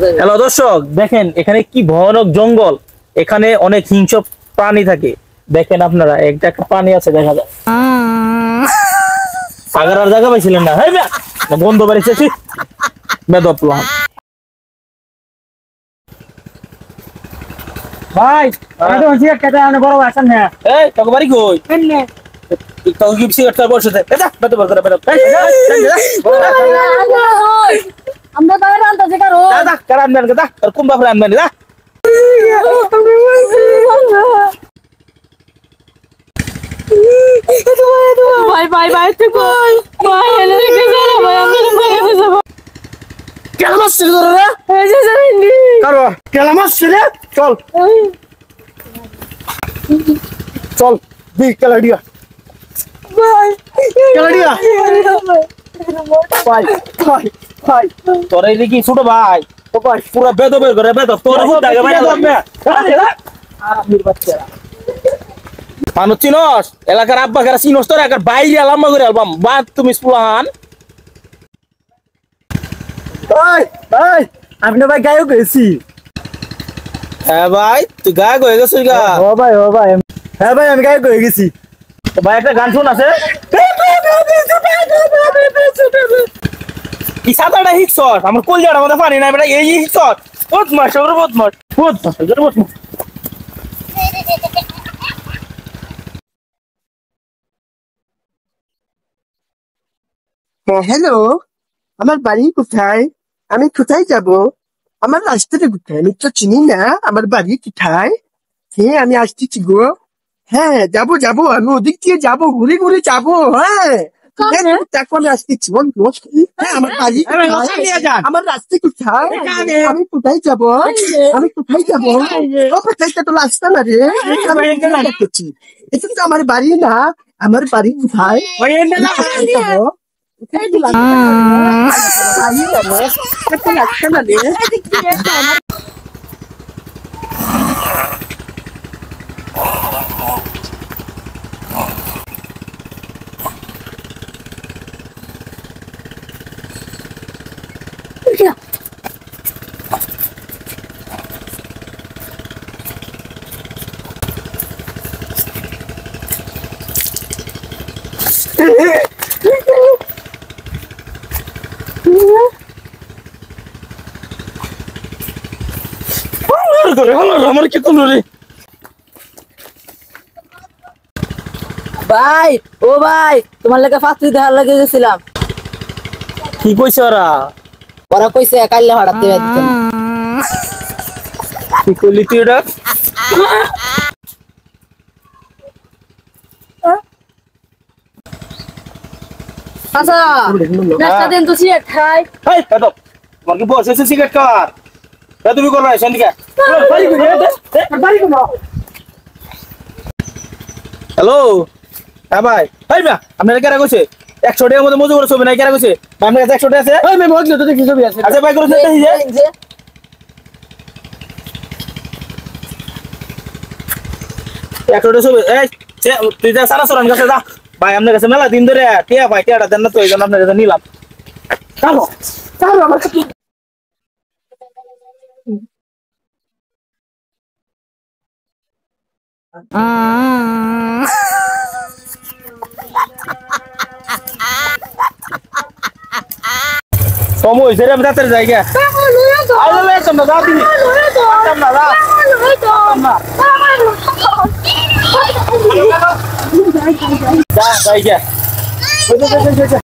Hello দর্শক, দেখেন এখানে কি ভয়ানক জঙ্গল। এখানে অনেক হিংস্র প্রাণী থাকে। দেখেন আপনারা, একটা প্রাণী আছে দেখা যায়। সাগরার জায়গা পাইছিলেন না? হ্যাঁ বন্ধ বাড়িছে বেদপ্লান। ভাই বড় আসেন না। এই তোকে বাড়ি কই? তোকে কি সিগারেট বসে দে। বেদ বল করে বেদ। আমরা বাইরে আনতে কারো দাদা কারান মেন দাদা আর কুম্বা ফ্রান মেন দা। ভাই ভাই ভাই তুই কই ভাই এনে রেখে যা ভাই আমরা বাইরে যাব কেলামাস ছিল রে এই যে জানি কারো কেলামাস ছিল। চল চল দি কেলাডিয়া ভাই কেলাডিয়া ভাই ভাই ভাই তোর এই কি ছোট ভাই তো ভাই পুরো বেদ বের করে বেদ তোর হুদ আগে ভাই আমির বাচ্চা মানুষ চিনস এলাকার আব্বা কারা চিনস তোর এলাকার বাইরে আলাম্মা করে আলবাম বা তুমি স্কুলান। ভাই ভাই আমি না ভাই গায়ক হয়েছি। হ্যাঁ ভাই তুই গায়ক হয়ে গেছিস গা? ও ভাই হ্যাঁ ভাই আমি গায়ক হয়ে গেছি। ভাই একটা গান শুন আছে কি সাদাটা হিট শট আমার কলজাটা মধ্যে পানি নাই বেটা এই হিট শট বহুত মাস ওর বহুত মাস হ্যাঁ হ্যালো, আমার বাড়ি কোথায়? আমি কোথায় যাব? আমার রাস্তাটা কোথায়? আমি তো চিনি না আমার বাড়ি কোথায়। হ্যাঁ আমি আসতেছি গো। হ্যাঁ যাবো আমি ওদিক দিয়ে যাবো, ঘুরে ঘুরে যাবো। হ্যাঁ দেখো আমি আসতেছি বন্ধু। হ্যাঁ আমার বাড়ি আমার রাস্তা কোথায়? আমি কোথায় যাব? আমি কোথায় যাব? ও কোথায় তো রাস্তা না রে। করছি এটা তো আমার বাড়ি না। আমার বাড়ি কোথায়? যাবো আমার কি করলো রে ভাই ও ভাই তোমার লাগে ফাত্রি দেখার লাগে গেছিলাম। কি কইছে ওরা কইছে কাইলে হঠাৎ দিতে কি করলি তুই এটা? আচ্ছা নাস্তা দেন তো সিগারেট খাই। এই বেদ তোমার কি বসে সিগারেট খাওয়ার তুমি করবে সন্ধিকা হ্যালো। হ্যাঁ ভাই ভাই না আপনারা কেরা কইছে 100 টাকার মধ্যে মজুরি ছবি নাই কেরা কইছে আপনার কাছে 100 টাকা আছে? ওই মেয়ে বললো তো দেখি ছবি আছে। আচ্ছা ভাই করছে যে 100 টাকা ছবি এই তুই যা সারা সরান কাছে যা ভাই আপনার কাছে মেলা দিন ধরে টিয়া ভাই টিয়াটা দেন না তো এই জন্য আপনার কাছে নিলাম। চলো চলো আমার কাছে সময় সেরে আমি রাতের জায়গা যা